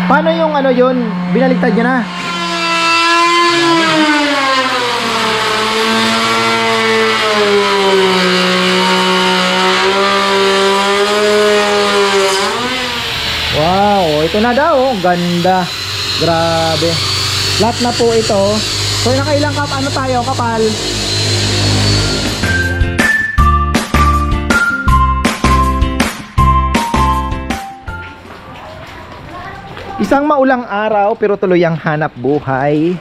Paano yung ano yun? Binaliktad nyo na? Wow, ito na daw. Ganda. Grabe. Flat na po ito. So nakailang ano tayo, kapal? Isang maulang araw pero tuloy ang hanap buhay.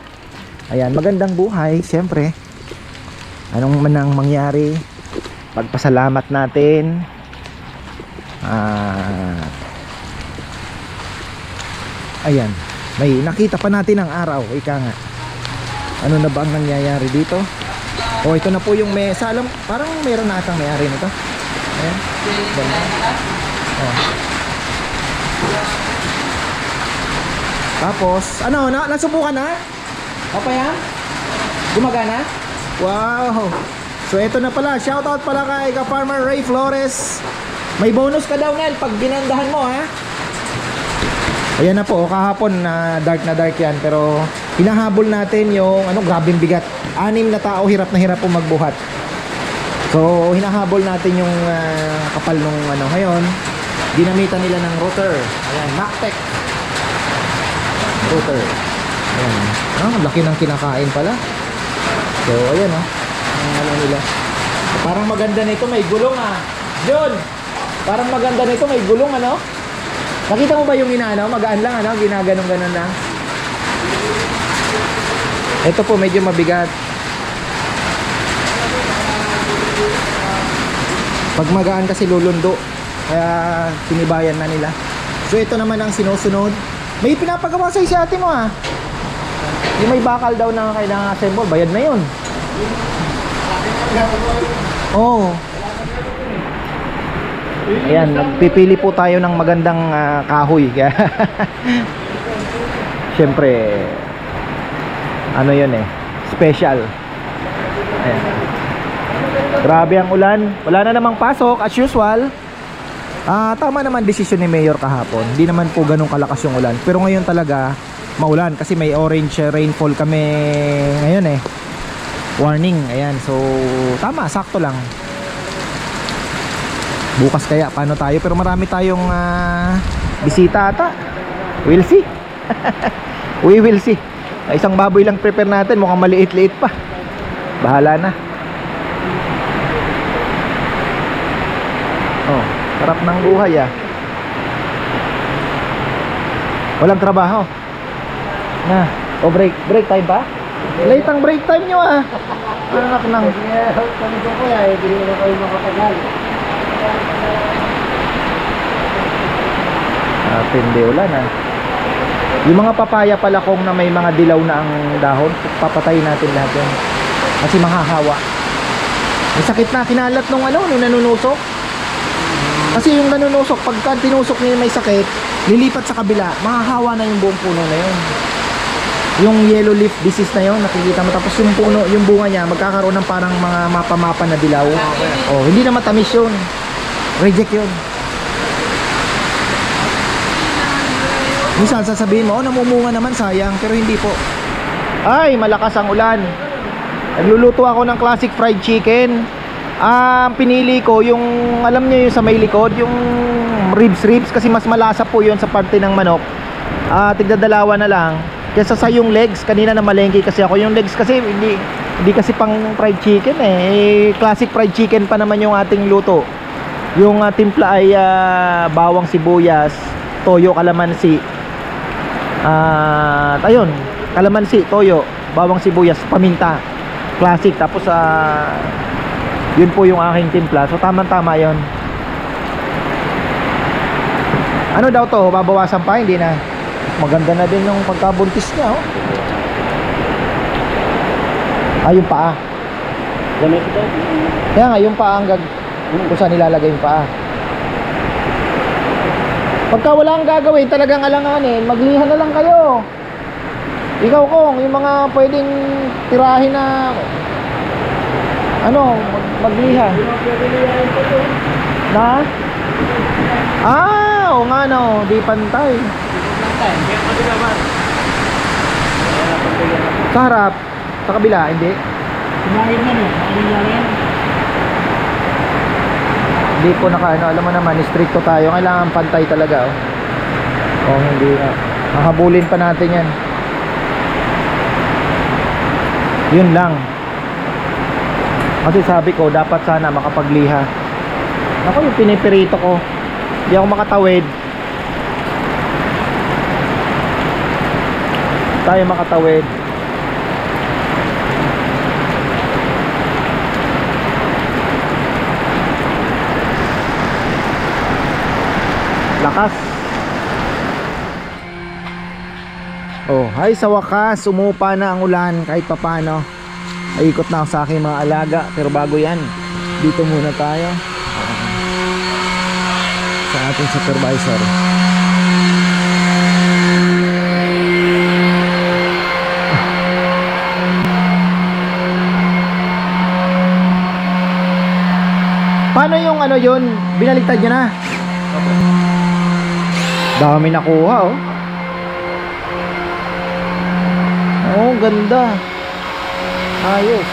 Ayan, magandang buhay, siyempre. Anong man ang mangyari, pagpasalamat natin. Ayan, may nakita pa natin ang araw, ika nga. Ano na ba ang nangyayari dito? Oh, ito na po yung mesa. Alam, parang meron na atang may-ari nito. Ayan. Oh. Tapos, ano, nasubukan na? Okay yan? Gumagana? Wow! So, ito na pala. Shoutout pala kay Farmer Ray Flores. May bonus ka daw, Nel, pag ginandahan mo, ha? Ayan na po, kahapon na dark yan. Pero, hinahabol natin yung, grabing bigat. 6 na tao, hirap na hirap po magbuhat. So, hinahabol natin yung kapal nung, ngayon. Ginamitan nila ng rotor. Ayan, Mactec rotor. Ayan. Laki ng kinakain pala. So, ayan ang nila. Parang maganda nito, may gulong John! Parang maganda nito, may gulong Nakita mo ba yung magaan lang ginaganong-ganon lang. Ito po medyo mabigat. Pag magaan kasi lulundo. Kaya sinibayan na nila. So ito naman ang sinusunod. May pinapagawa sa ate mo Yung may bakal daw na kailangan assemble, bayad na yun. Oh. Ayan, nagpipili po tayo ng magandang kahoy. Siyempre, yun special. Ayan. Grabe ang ulan. Wala na namang pasok as usual. Tama naman desisyon ni Mayor kahapon. Hindi naman po ganun kalakas yung ulan. Pero ngayon talaga maulan kasi may orange rainfall kami ngayon warning. Ayan, so tama, sakto lang. Bukas kaya paano tayo, pero marami tayong bisita ata. We'll see. We will see. Isang baboy lang prepare natin, mukhang maliit-liit pa. Bahala na. Oh, sarap ng buhay Walang trabaho. O break time pa? Late ang break time nyo Anak nang hindi ulan Yung mga papaya pala kung na may mga dilaw na ang dahon, papatayin natin lahat yan kasi mahahawa. May sakit na kinalat nung nung nanunusok. Kasi yung nanunusok, pagka tinusok niya may sakit, lilipat sa kabila, mahahawa na yung buong puno na yun. Yung yellow leaf disease na yun, nakikita mo. Tapos yung puno, yung bunga niya, magkakaroon ng parang mga mapa-mapa na dilaw. Oh, hindi na matamis yun. Reject yun. Minsan sasabihin mo, namumunga naman, sayang. Pero hindi po. Ay, malakas ang ulan. Nagluluto ako ng classic fried chicken. Pinili ko yung, alam nyo yung sa may likod, yung ribs kasi mas malasa po yun sa parte ng manok. Tigdadalawa na lang kesa sa yung legs. Kanina na malengke kasi ako. Yung legs kasi hindi kasi pang fried chicken classic fried chicken pa naman yung ating luto. Yung timpla ay bawang sibuyas, toyo, kalamansi. Ayun, kalamansi, toyo, bawang sibuyas, paminta. Classic. Tapos yun po yung aking timpla. So tama-tama yun. Ano daw to? Babawasan pa? Hindi na. Maganda na din yung pagkabuntis niya yung paa. Kaya nga yung paa kung saan nilalagay yung paa. Pagka wala kang gagawin, talagang alanganin, magliha na lang kayo. Ikaw kung yung mga pwedeng tirahin na magliha na? Oo nga di pantay. Sa harap, sa kabila, hindi. Hindi po nakaano, alam mo naman, stricto tayo. Kailangan pantay talaga, oh. O hindi, hahabulin pa natin yan. Yun lang. Kasi sabi ko, dapat sana makapagliha. Ako yung pinipirito ko. Hindi ako makatawid. Tayo makatawid. Lakas. Oh, hay, sa wakas sumupa na ang ulan kahit papano. Ikot na ako sa aking mga alaga. Pero bago yan, dito muna tayo sa ating supervisor. Paano yung ano yun? Binaliktad nyo na? Dami nakuha, oh. Oh, ganda. Ayos.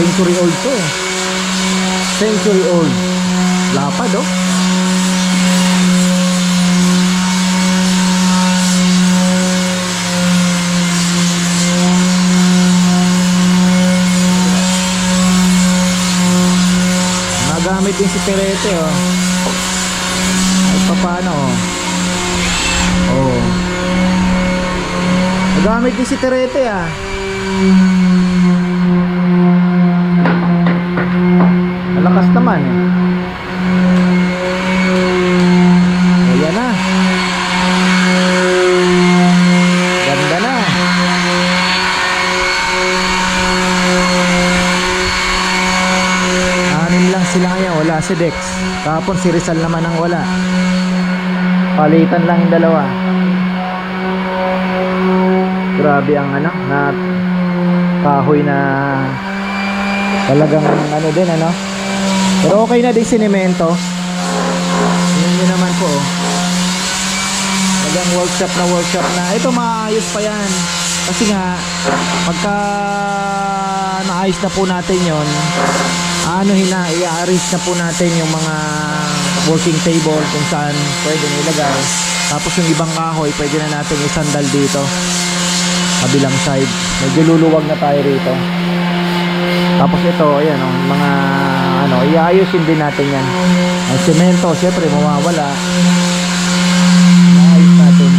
Century old to, eh. Century old. Lapad, oh. Nagamit din si Perete, oh. Ay, paano, oh. Oh. Nagamit din si Perete, ah. Malakas naman, eh. Ayan na. Ganda na. Anim lang sila ngayon, wala si Dex. Tapos si Rizal naman ang wala. Palitan lang yung dalawa. Grabe ang ano, na kahoy na talagang ano din, ano. Pero okay na din sinemento. Yun yun naman po, oh. Talagang workshop na. Ito maayos pa yan. Kasi nga, pagka naayos na po natin yon, i-arrange na po natin yung mga working table kung saan pwede nilagay. Tapos yung ibang kahoy, pwede na natin isandal dito. Kabilang side. Medyo luluwag na tayo rito. Tapos ito, ayan, oh, mga ano, iayusin din natin yan. Ang semento, syempre mawawala. Iayos natin.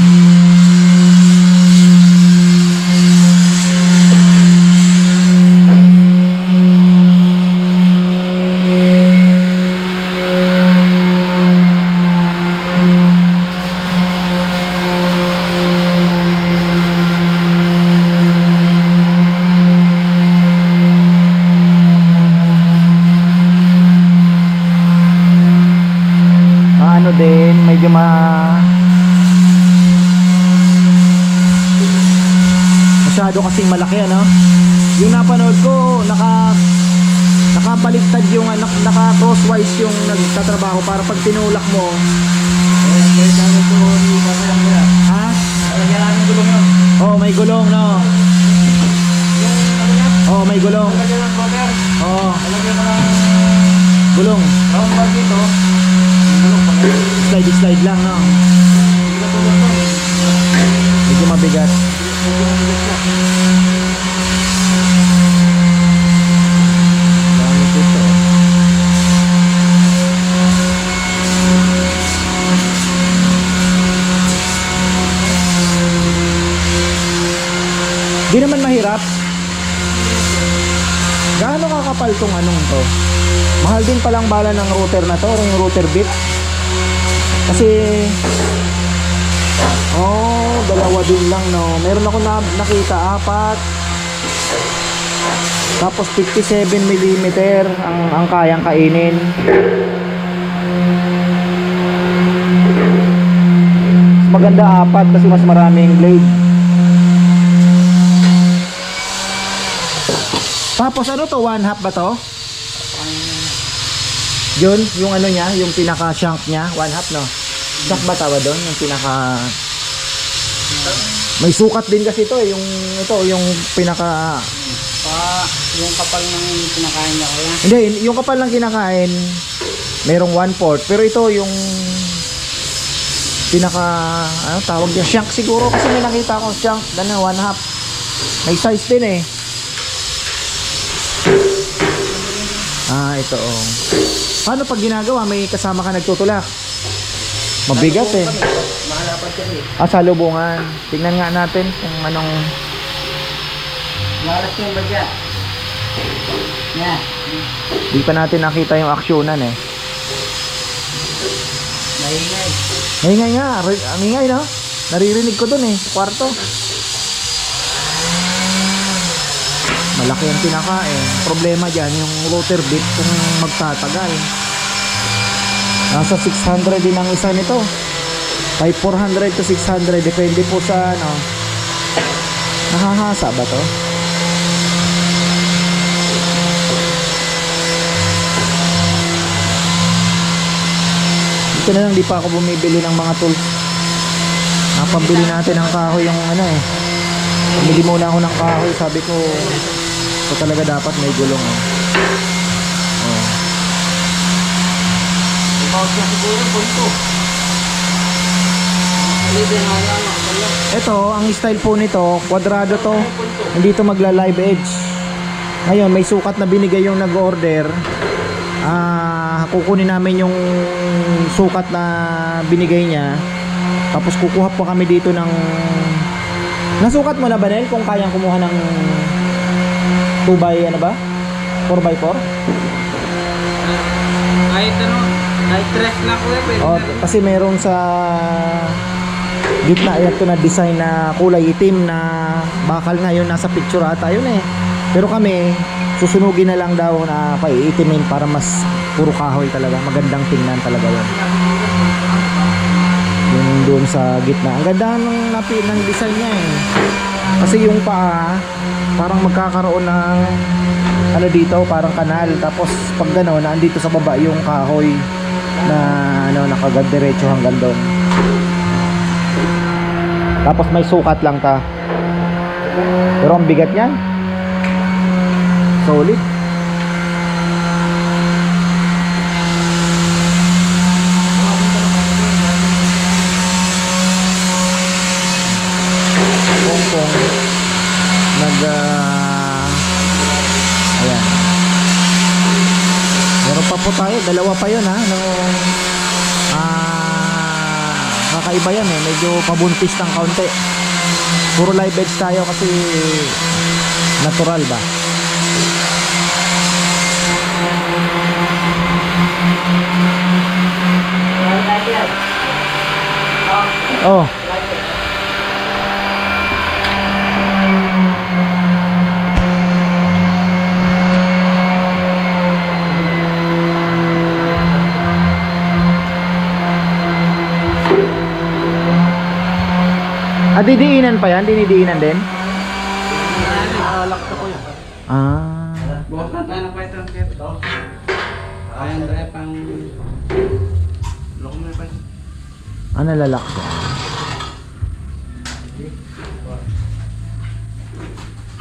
Din medyo masyado kasing malaki, ano. Yung napanood ko, nakabaliktad yung naka crosswise yung nagtatrabaho para pag tinulak mo, ha? Oh, may gulong, no? Oh, may gulong. Oh, gulong. Slide lang, no? Medyo mabigat. Gamit ito. Di naman mahirap. Gaano kakapal tong anong to? Mahal din palang bala ng router na to, or yung router bit. Kasi dalawa din lang, no. Meron ako nakita 4. Tapos 57mm ang kayang kainin. Maganda 4 kasi mas maraming blade. Tapos ano to, 1/2 ba to? Yun, yung ano niya, yung pinaka shank niya, 1/2 no? Shank ba tawag doon? Yung pinaka... May sukat din kasi ito eh, yung pinaka... Yung kapal ng kinakain niya kuya. Hindi, yung kapal ng kinakain, merong 1/4. Pero ito yung pinaka, ano tawag niya, shank siguro. Kasi may nakita akong shank, na 1/2. May size din eh. Ito oh. Paano pag ginagawa, may kasama ka nagtutulak? Mabigat eh. Mahalapan siya eh. Sa lubungan. Tingnan nga natin kung anong... Malas yung bagya. Yan. Di pa natin nakita yung aksyonan eh. Maingay. Maingay nga, ang ingay no? Naririnig ko dun eh, sa kwarto. Malaki ang kinakain. Problema dyan, yung rotor bit kung magtatagal. Nasa 600 din ang isa nito. 400 to 600, depende po sa ano. Nakahasa ba to? Dito na lang, di pa ako bumibili ng mga tools. Napambili natin ng kahoy yung ano eh. Pumili muna ako ng kahoy, sabi ko ito talaga dapat may gulong eh. Oh. Ibawag na siguro punto. Ito, ang style po nito, kwadrado to. Hindi to magla-live edge. Ngayon, may sukat na binigay yung nag-order. Kukunin namin yung sukat na binigay niya. Tapos kukuha po kami dito ng... Nasukat mo na ba, Nel? Kung kayang kumuha ng 2x ano ba? 4x4? Kahit ano, kahit tres na kuya, pwede Oh, na rin. kasi meron sa gitna ito na design na kulay itim na bakal nga yun, nasa picture ata yun eh. Pero kami susunugin na lang daw na paiitimin para mas puro kahoy talaga, magandang tingnan talaga yun. Yung doon sa gitna, ang ganda ng design niya eh. Kasi yung paa parang magkakaroon ng ano dito, parang kanal. Tapos pag gano'n, nandito sa baba yung kahoy na ano, nakagadiretso hanggang doon. Tapos may sukat lang ta. Pero ang bigat niyan. Solid. Pong ayan. Meron pa po tayo, dalawa pa yun ha. Kakaiba yan eh, medyo pabuntis ng kaunti. Puro live edge tayo kasi natural ba. Oh. Didiinan pa yan? Dinidiinan din? Nalak ko yun. Bukas na tayo ng python kit. Ayang dry pang... Loko mo na pa. Nalalak siya.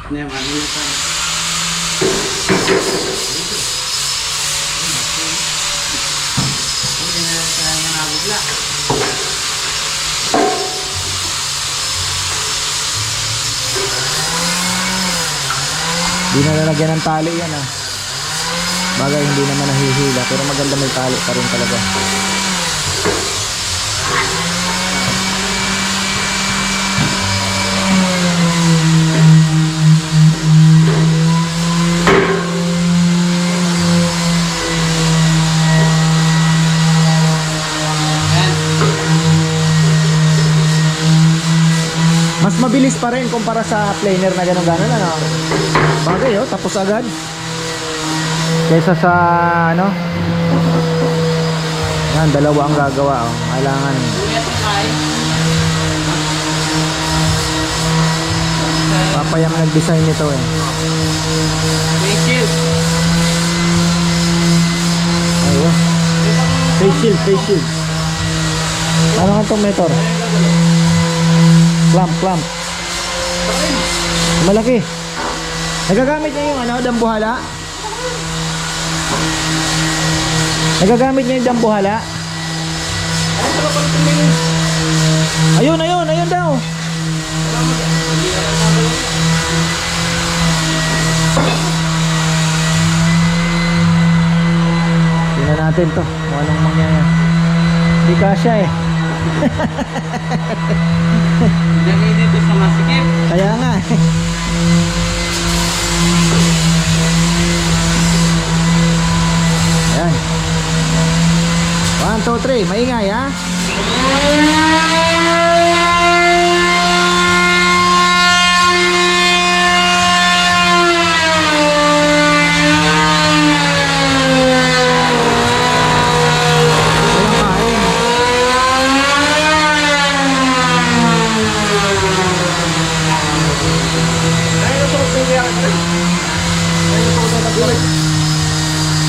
Ano na pa. Hindi na tayo nga nabigla. Di na lalagyan ng tali yan ah. Bagay hindi naman nahihila, pero maganda may tali pa rin talaga. Mas mabilis pa rin kumpara sa planer na gano'n-gano'n ano. Bagay oh, tapos agad. Kaysa sa ano. Yan, dalawa ang gagawa oh. Kailangan. Papayam nag-design nito eh. Face shield, face shield. Ano nga itong meter? Clamp. Malaki. Nagagamit niya yung ano, dambuhala? Nagagamit niya yung dambuhala? Ayun daw. Tingnan natin to, kung anong mangyayari. Hindi kasya eh. Lagay dito sa masikip. Kaya nga eh. Ayan. 1, 2, 3, maingay ha.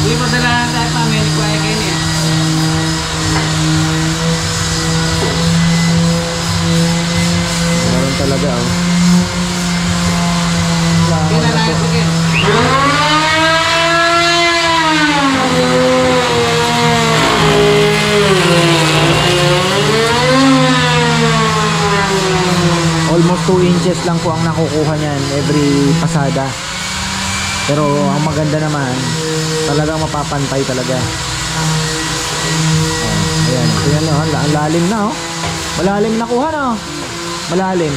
Hindi mo dala tayo pa, may kuya kayo niya. Meron talaga oh. Kinalayan ko kayo. Almost 2 inches lang po ang nakukuha niyan every pasada. Pero ang maganda naman, talagang mapapantay talaga. Oh, ayan, tingnan nyo, ang lalim na oh. Malalim na kuha na oh. Malalim.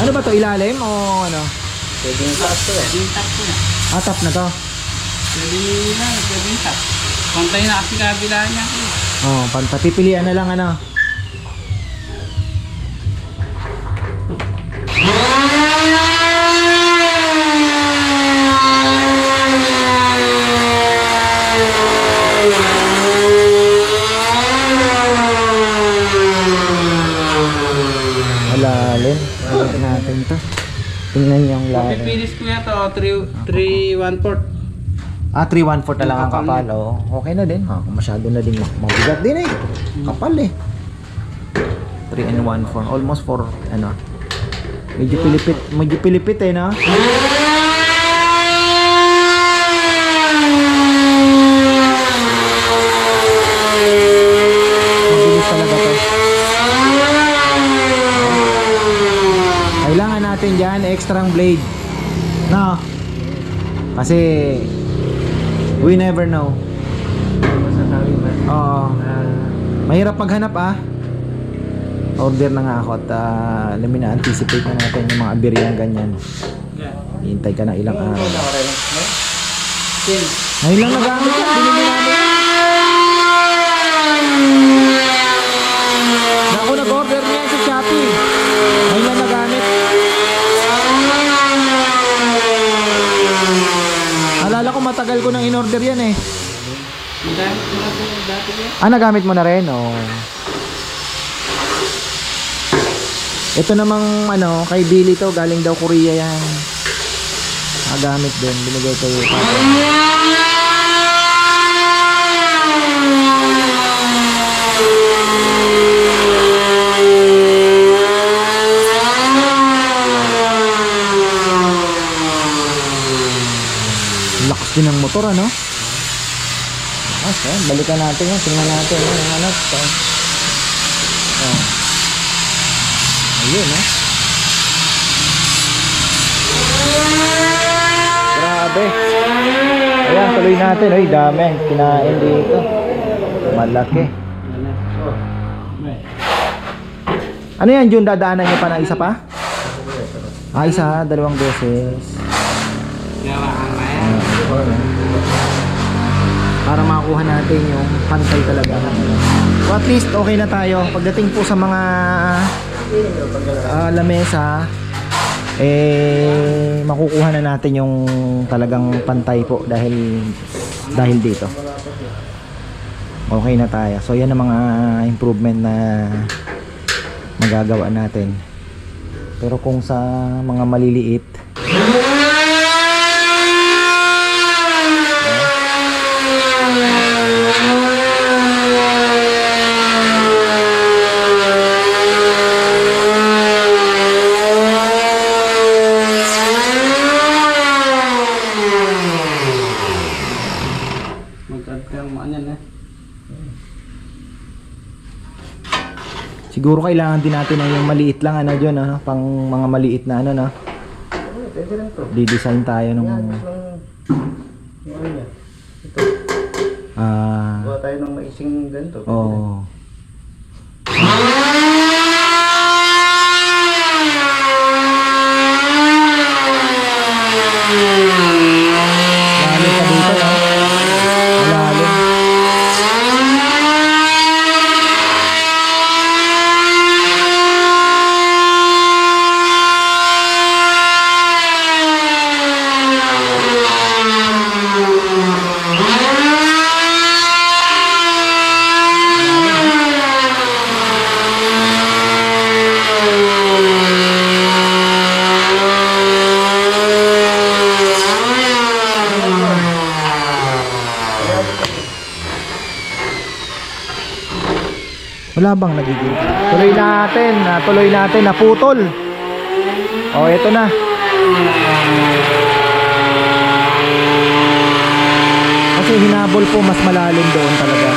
Ano ba to, ilalim o ano? Pwedeng taas to eh. Pwedeng taas to na. Atap na to? Pwedeng taas. Pantay na kasi kabila niya. Oh, pipilian na lang ano. Malalim. Tingnan natin to. Tingnan yung lalim. Pipilis ko yan to, 3/1/4. Ah, 3/1/4 na lang ang kapal. Oh, okay na din. Kung masyado na din mabigat din eh. Kapal eh. 3 1/4. Almost 4 ano. Medyo pilipit eh, no? Mabilis talaga to. Kailangan natin dyan extra blade. No? Kasi we never know. Oo. Mahirap maghanap ah. Order na nga ako at na-anticipate na natin yung mga abiryang ganyan. Hihintay ka na ilang araw. Ngayon lang nagamit yan. Binili namin. Na ako nag-order niyan sa Shopee. Ngayon lang nagamit. Alala ko matagal ko nang in-order yan eh. Nagamit mo na po dati yan. Ah, nagamit mo na rin? Oh. Ito namang ano, kay Billy to, galing daw Korea yan. Nagamit din, binigay ko yung papa. Lakas din ng motor ano? Lakas eh, balikan natin yan, tingnan natin yung ano to. Oh. Ayun eh. Grabe. Ayan, tuloy natin. Ay, dami. Kinain dito. Malaki. Ano yan, Jun? Dadaanan nyo pa na isa pa? Ah, isa. 2 beses. Gawa ang kaya. Para makakuha natin yung pantay talaga. So at least okay na tayo. Pagdating po sa mga lamesa, eh makukuha na natin yung talagang pantay po dahil dito. okay na tayo. So yan ang mga improvement na magagawa natin. Pero kung sa mga maliliit, Mag-add ka ng ano na. siguro kailangan din natin na yung maliit lang ano dyan, pang mga maliit na ano na. Pwede lang to. Di-design tayo ng Yung ano niya. Ito. Gawa tayo ng maising ganito. oh. Lalim pa dito, no? Malalim. Wala bang nagiging? Tuloy natin, naputol. Oh, ito na. Kasi hinabol po, mas malalim doon talaga.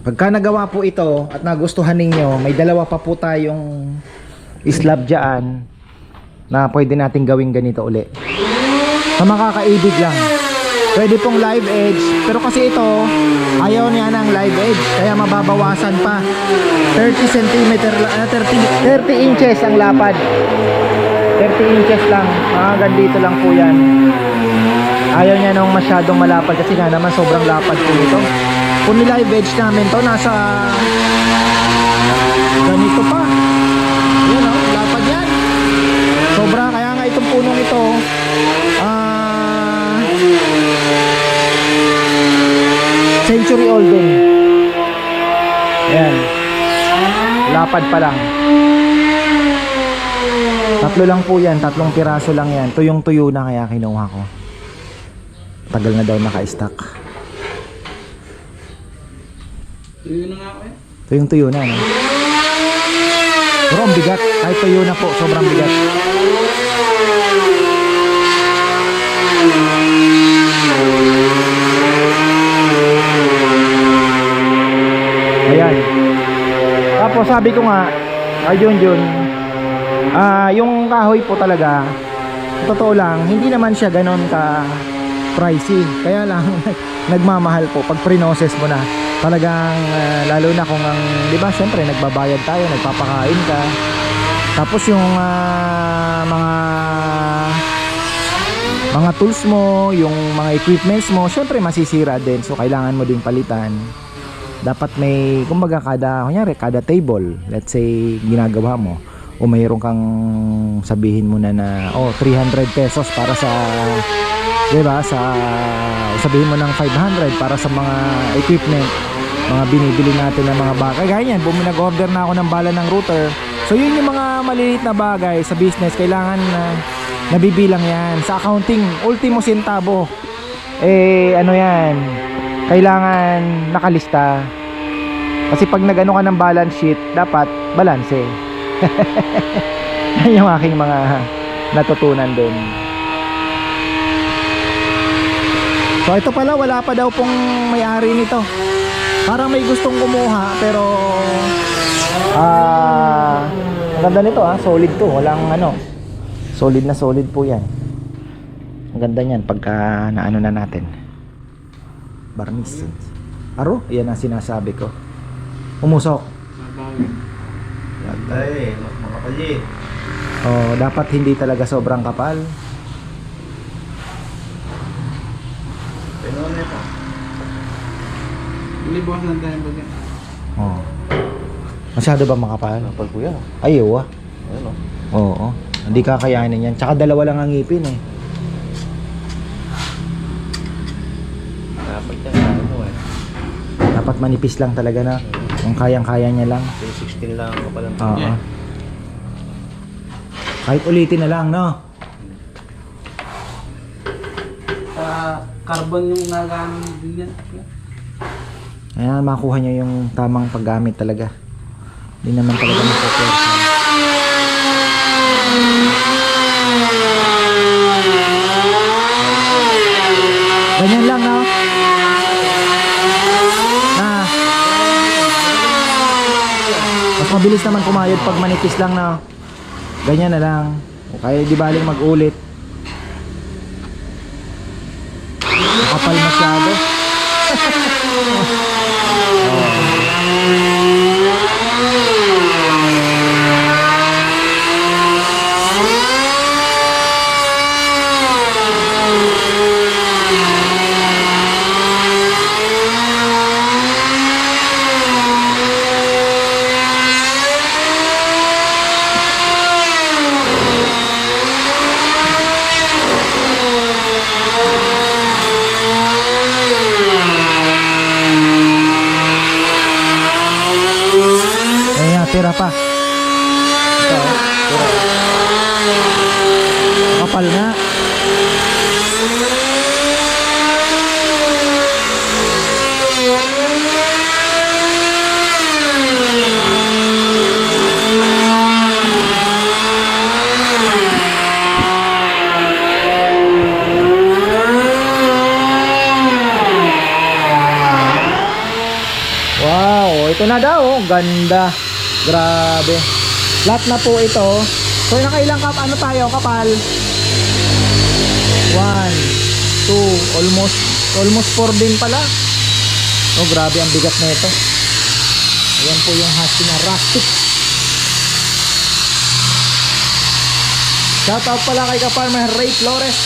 Pagka nagawa po ito at nagustuhan ninyo, may dalawa pa po tayong slab dyan na pwede natin gawing ganito uli. Sa makakaibig lang. Pwede pong live edge, pero kasi ito ayaw niya ng live edge, kaya mababawasan pa. 30 cm, 30 inches ang lapad. 30 inches lang. Hanggang dito lang po yan. Ayaw niya nung masyadong malapad kasi nga naman sobrang lapad po nito. Kung nilive edge namin to, nasa ganito pa. Yan o, lapad yan. Sobra, kaya nga itong punong ito century old din. Yan, lapad pa lang. Tatlo lang po yan, 3 piraso lang yan. Tuyong tuyo na kaya kinuha ko. Tagal na daw naka-stock. Tuyo na nga ako eh. Tuyong tuyo na, no? Pero ang bigat, kahit tuyo na po, sobrang bigat. Ayan. Tapos sabi ko nga, ayun, yung kahoy po talaga, totoo lang, hindi naman siya ganon ka pricey. Kaya lang, nagmamahal po pag pre-process mo na. Talagang lalo na kung ang, di ba, syempre nagbabayad tayo, nagpapakain ka. Tapos yung mga tools mo, yung mga equipments mo, syempre masisira din. So kailangan mo ding palitan. Dapat may, kumbaga kunyari, kada table, let's say ginagawa mo, o mayroon kang sabihin mo na 300 pesos para sa, di ba, sabihin mo ng 500 para sa mga equipment, mga binibili natin ng mga bagay. Gaya yan, nag-order na ako ng bala ng router. So yun yung mga maliliit na bagay sa business, kailangan nabibilang yan. Sa accounting, ultimo centavo, ano yan, kailangan nakalista. Kasi pag nag-ano ka ng balance sheet, dapat balance. Yan yung aking mga natutunan din. So ito pala, wala pa daw pong may-ari nito. Parang may gustong kumuha, pero ang ganda nito, solid to, walang solid na solid po yan. Ang ganda niyan pagka naano na natin. Barnis. Aro, yan ang sinasabi ko. Umusok. Ay, makapali. Oh, dapat hindi talaga sobrang kapal. Libos ng tempo dyan. Oh. Masyado ba makapal? Kapal po yan. Ayaw ah. Ayun o. Oo. Hindi kakayanin yan. Tsaka dalawa lang ang ngipin eh. Dapat yan. Ano eh. Dapat manipis lang talaga na. Kung kayang-kaya niya lang. 16 lang ang kapalan. Oo. Yeah. Kahit ulitin na lang, no? Carbon yung nagamit din yan. Ayan, makuha niya yung tamang paggamit talaga. Hindi naman talaga makukursa. Ganyan lang, no? Mas mabilis naman kumayod pag manipis lang, no? Ganyan na lang. O kaya di baling mag-ulit. Kapal masyado. Ayan, tira pa. Ito, tira. Kapal nga. Wow, ito na daw, oh. Ganda. Grabe. Lahat na po ito. So nakailang ano tayo, kapal? 1, 2, almost 4 din pala. Oh, grabe ang bigat na ito. Ayan po yung husky na rustic. Shout out pala kay Kaparmer Ray Flores.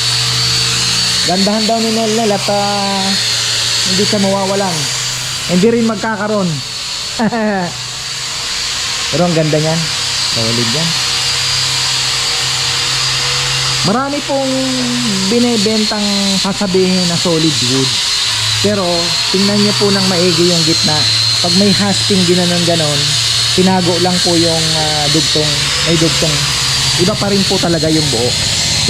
Gandahan daw ni Nel at hindi siya mawawalan. Hindi rin magkakaroon. Pero ang ganda niyan. Solid yan. Marami pong binebentang sasabihin na solid wood. Pero tingnan niyo po ng maigi yung gitna. Pag may husking ginanon-ganon, tinago lang po yung dugtong. May dugtong. Iba pa rin po talaga yung buo.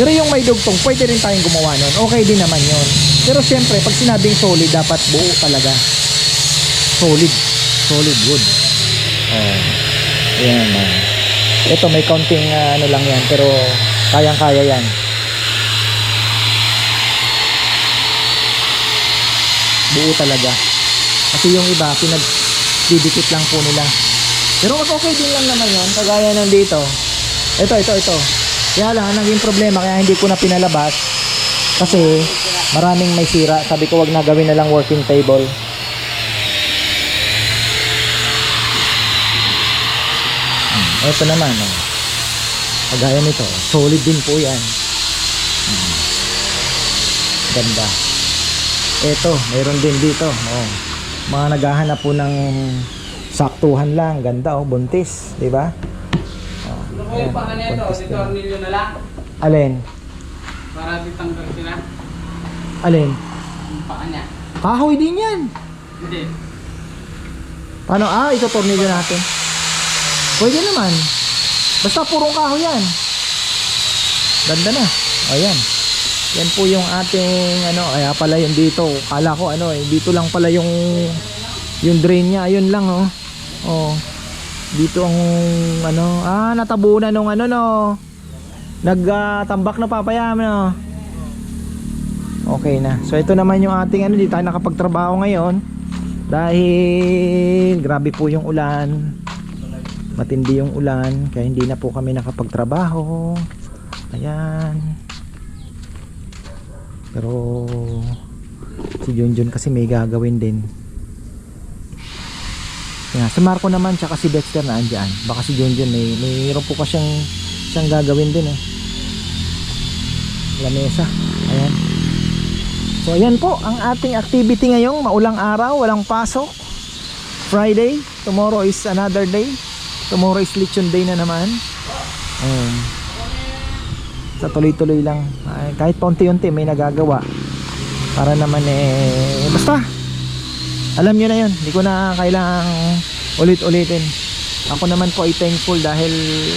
Pero yung may dugtong, pwede rin tayong gumawa nun. Okay din naman yon. Pero syempre, pag sinabing solid, dapat buo talaga. Solid wood. Ayan. Ito may counting ano lang yan, pero kayang-kaya yan. Buo talaga. Kasi yung iba, pinagdidikit lang po nila. Pero okay din lang naman yun. Kagaya ng dito. Ito. Kaya lang, naging problema, kaya hindi ko na pinalabas. Kasi maraming may sira. Sabi ko, wag na gawin na lang working table. Ito naman, oh. Kagaya nito, solid din po yan. Ganda. Ito, mayroon din dito, oh. Mga naghahanap po ng saktuhan lang. Ganda, oh, buntis, di ba? Oh, Ano ko yung paka nito? Dito tornilyo na lang. alin? Para ditanggal sila. Alin? Yung paka niya. Kahoy din yan. Hindi. Paano? Ito tornilyo natin. Pwede naman. Basta purong kahoy yan. Ganda na. Ayan. Yan po yung ating kaya pala yung dito. Kala ko dito lang pala yung drain niya. Ayun lang, oh. Oh. Dito ang natabunan nung nagtambak na papaya, no. Okay na. So ito naman yung ating di tayo nakapagtrabaho ngayon dahil grabe po yung ulan. Matindi yung ulan, kaya hindi na po kami nakapagtrabaho. Ayan. Pero si Junjun kasi may gagawin din. Kaya si Marco naman tsaka si Dexter na andyan. Baka si Junjun mayroon po pa siyang gagawin din, lamesa. Ayan. So ayan po ang ating activity ngayong maulang araw, walang pasok. Friday, tomorrow is another day. Tomorrow is lechon day na naman. Sa tuloy-tuloy lang. Kahit paunti-unti may nagagawa. Para naman basta alam nyo na yun, hindi ko na kailangang ulit-ulitin. Ako naman po ay thankful dahil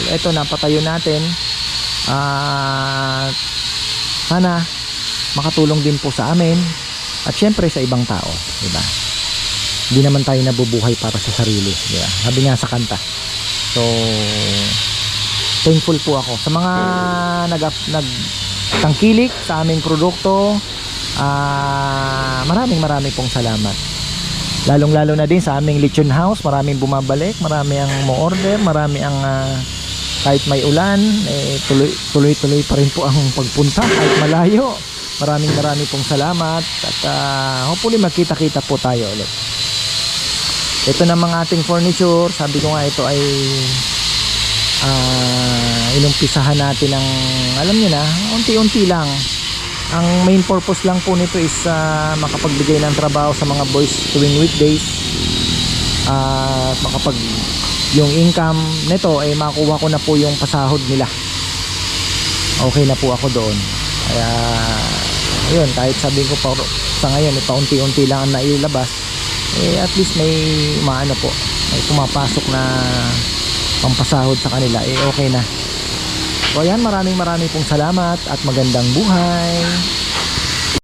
eto napatayo natin. Sana makatulong din po sa amin at syempre sa ibang tao, diba? Hindi naman tayo nabubuhay para sa sarili, diba? Sabi nga sa kanta. So thankful po ako sa mga nagtangkilik sa aming produkto. Maraming pong salamat. Lalong lalo na din sa aming lechon house, maraming bumabalik, marami ang mo-order, marami ang kahit may ulan, tuloy-tuloy pa rin po ang pagpunta kahit malayo. Maraming pong salamat at hopefully magkita-kita po tayo ulit. Ito na mga ating furniture, sabi ko nga ito ay inumpisahan natin ng alam niyo na, unti-unti lang. Ang main purpose lang po nito is makapagbigay ng trabaho sa mga boys tuwing weekdays. Makapag yung income nito ay makuha ko na po yung pasahod nila. Okay na po ako doon. Kaya ayun, kahit sabihin ko pa sa ngayon paunti-unti lang ang nailabas, at least may maano po, may pumapasok na pampasahod sa kanila, okay na. So ayan, maraming pong salamat at magandang buhay.